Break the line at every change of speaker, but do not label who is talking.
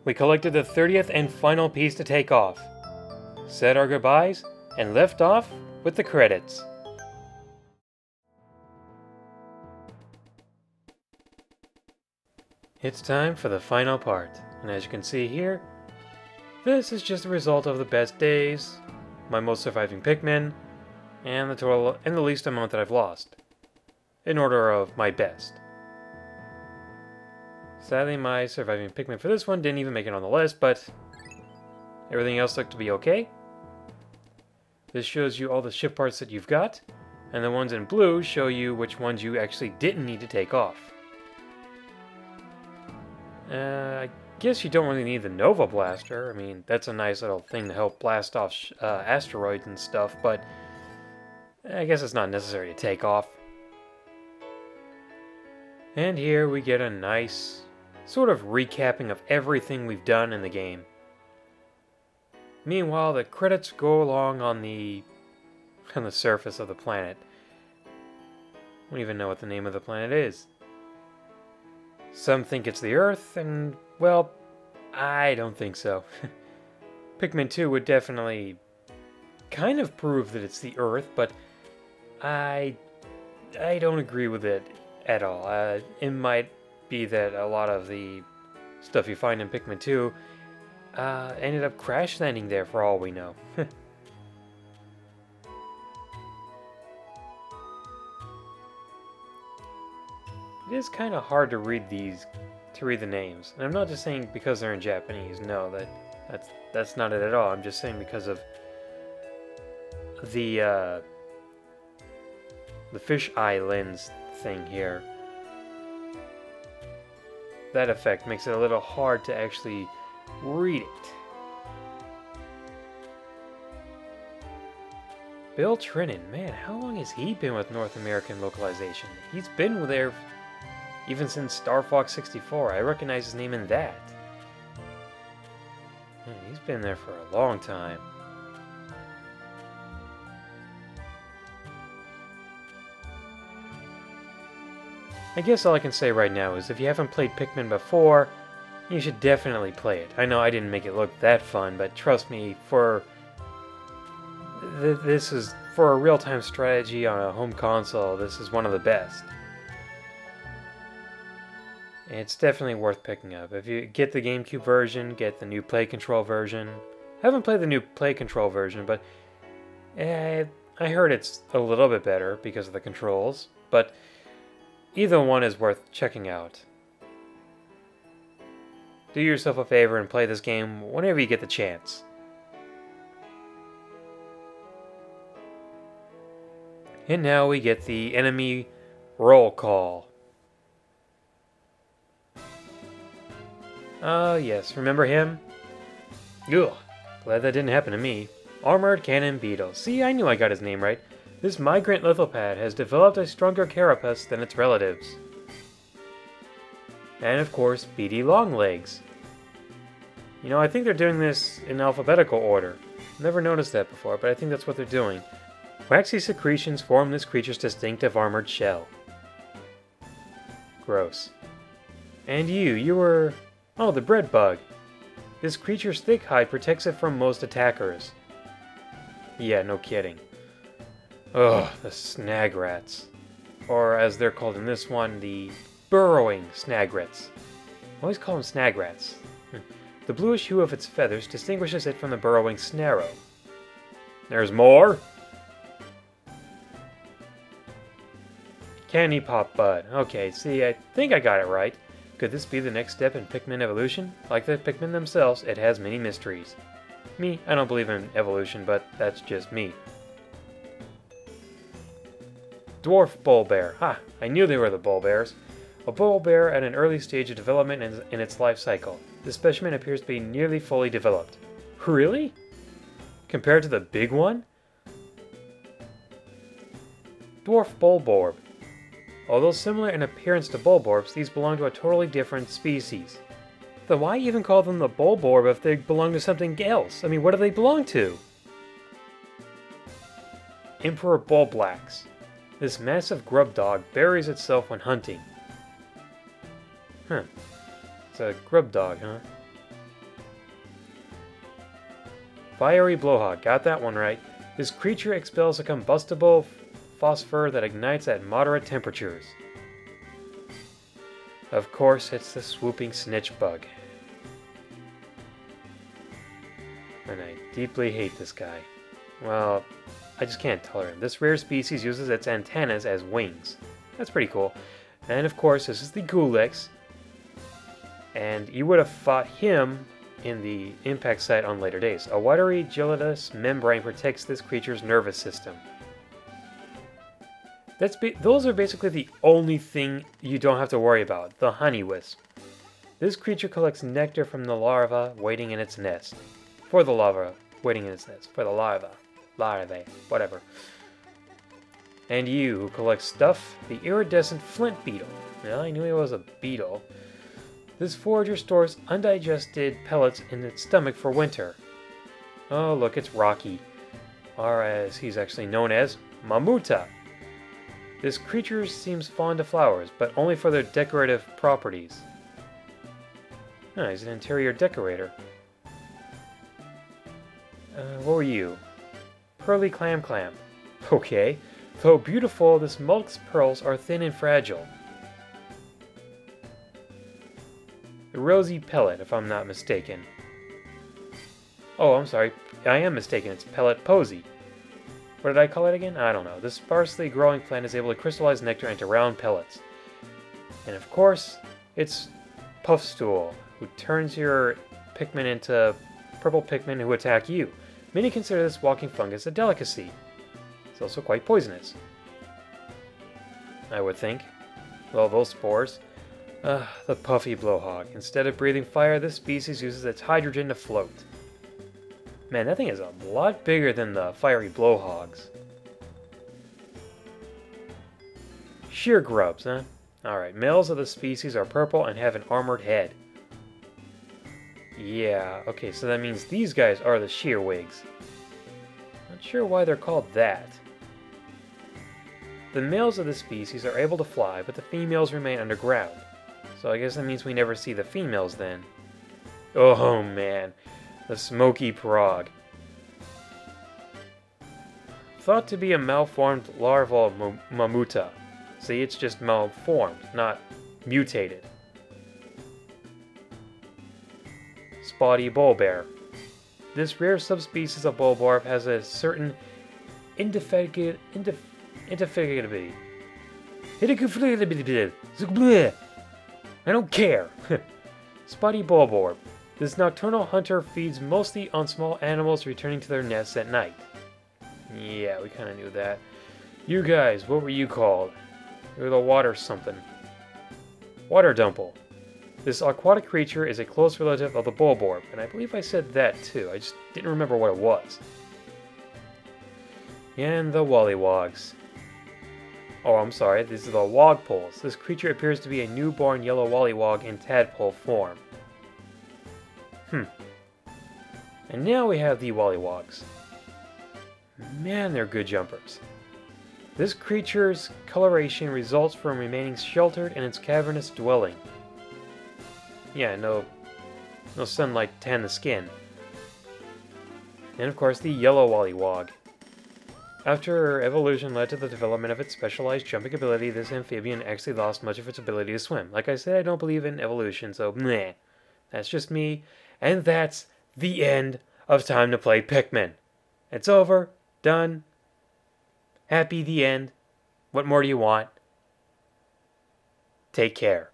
We collected the 30th and final piece to take off, said our goodbyes, and left off with the credits. It's time for the final part, and as you can see here, this is just a result of the best days, my most surviving Pikmin, and the total and the least amount that I've lost, in order of my best. Sadly, my surviving Pikmin for this one didn't even make it on the list, but everything else looked to be okay. This shows you all the ship parts that you've got, and the ones in blue show you which ones you actually didn't need to take off. I guess you don't really need the Nova Blaster. I mean, that's a nice little thing to help blast off asteroids and stuff, but I guess it's not necessary to take off. And here we get a nice sort of recapping of everything we've done in the game. Meanwhile, the credits go along on the surface of the planet. I don't even know what the name of the planet is. Some think it's the Earth, and, well, I don't think so. Pikmin 2 would definitely kind of prove that it's the Earth, but I don't agree with it at all. It might be that a lot of the stuff you find in Pikmin 2 ended up crash landing there for all we know. It is kind of hard to read the names, and I'm not just saying because they're in Japanese. No, that's not it at all. I'm just saying because of the fish eye lens thing here. That effect makes it a little hard to actually read it. Bill Trinan, man, how long has he been with North American localization? He's been there even since Star Fox 64. I recognize his name in that. Man, he's been there for a long time. I guess all I can say right now is if you haven't played Pikmin before, you should definitely play it. I know I didn't make it look that fun, but trust me, this is for a real-time strategy on a home console, this is one of the best. It's definitely worth picking up. If you get the GameCube version, get the new Play Control version. I haven't played the new Play Control version, but I heard it's a little bit better because of the controls, but either one is worth checking out. Do yourself a favor and play this game whenever you get the chance. And now we get the enemy roll call. Oh yes, remember him? Ugh, glad that didn't happen to me. Armored Cannon Beetle. See, I knew I got his name right. This migrant lithopad has developed a stronger carapace than its relatives. And of course, Beady Longlegs. You know, I think they're doing this in alphabetical order. Never noticed that before, but I think that's what they're doing. Waxy secretions form this creature's distinctive armored shell. Gross. And you were... Oh, the bread bug. This creature's thick hide protects it from most attackers. Yeah, no kidding. Ugh, the snag rats. Or as they're called in this one, the burrowing snagrats. I always call them snag rats. The bluish hue of its feathers distinguishes it from the burrowing snarrow. There's more! Candy Pop Bud. Okay, see, I think I got it right. Could this be the next step in Pikmin evolution? Like the Pikmin themselves, it has many mysteries. Me, I don't believe in evolution, but that's just me. Dwarf Bull Bear. Ha! I knew they were the bull bears. A bull bear at an early stage of development in its life cycle. This specimen appears to be nearly fully developed. Really? Compared to the big one? Dwarf Bulborb. Although similar in appearance to Bulborbs, these belong to a totally different species. Then why even call them the Bulborb if they belong to something else? I mean, what do they belong to? Emperor Bulblax. This massive grub dog buries itself when hunting. Huh. It's a grub dog, huh? Fiery blowhog, got that one right. This creature expels a combustible phosphor that ignites at moderate temperatures. Of course, it's the swooping snitch bug. And I deeply hate this guy. Well, I just can't tolerate him. This rare species uses its antennas as wings. That's pretty cool. And of course, this is the Gulix. And you would have fought him in the impact site on later days. A watery gelatinous membrane protects this creature's nervous system. Those are basically the only thing you don't have to worry about, the honey wisp. This creature collects nectar from the larva waiting in its nest. For the larvae, whatever. And you, who collect stuff, the iridescent flint beetle. Well, I knew he was a beetle. This forager stores undigested pellets in its stomach for winter. Oh, look, it's Rocky. Or as he's actually known as, Mamuta. This creature seems fond of flowers, but only for their decorative properties. Oh, he's an interior decorator. What were you? Pearly Clam. Okay. Though beautiful, this milk's pearls are thin and fragile. The rosy pellet, if I'm not mistaken. Oh, I'm sorry. I am mistaken. It's pellet posy. What did I call it again? I don't know. This sparsely growing plant is able to crystallize nectar into round pellets. And of course, it's Puffstool, who turns your Pikmin into purple Pikmin who attack you. Many consider this walking fungus a delicacy. It's also quite poisonous, I would think. With all those spores. The puffy blowhog. Instead of breathing fire, this species uses its hydrogen to float. Man, that thing is a lot bigger than the fiery blowhogs. Sheer grubs, huh? Alright, males of the species are purple and have an armored head. Yeah, okay, so that means these guys are the shearwigs. Not sure why they're called that. The males of the species are able to fly, but the females remain underground. So I guess that means we never see the females then. Oh man, the smoky prog. Thought to be a malformed larval Mamuta. See, it's just malformed, not mutated. Spotty bullbear. This rare subspecies of bulbarb has a certain indefatigability. I don't care. Spotty bulbarb. This nocturnal hunter feeds mostly on small animals returning to their nests at night. Yeah, we kind of knew that. You guys, what were you called? You're the water something. Water dumple. This aquatic creature is a close relative of the bulbarb, and I believe I said that too. I just didn't remember what it was. And the wollywogs. Oh, I'm sorry, these are the wogpoles. This creature appears to be a newborn yellow wollywog in tadpole form. And now we have the wollywogs. Man, they're good jumpers. This creature's coloration results from remaining sheltered in its cavernous dwelling. Yeah, no sunlight to tan the skin. And of course, the yellow wollywog. After evolution led to the development of its specialized jumping ability, this amphibian actually lost much of its ability to swim. Like I said, I don't believe in evolution, so meh. That's just me. And that's the end of Time to Play Pikmin. It's over. Done. Happy, the end. What more do you want? Take care.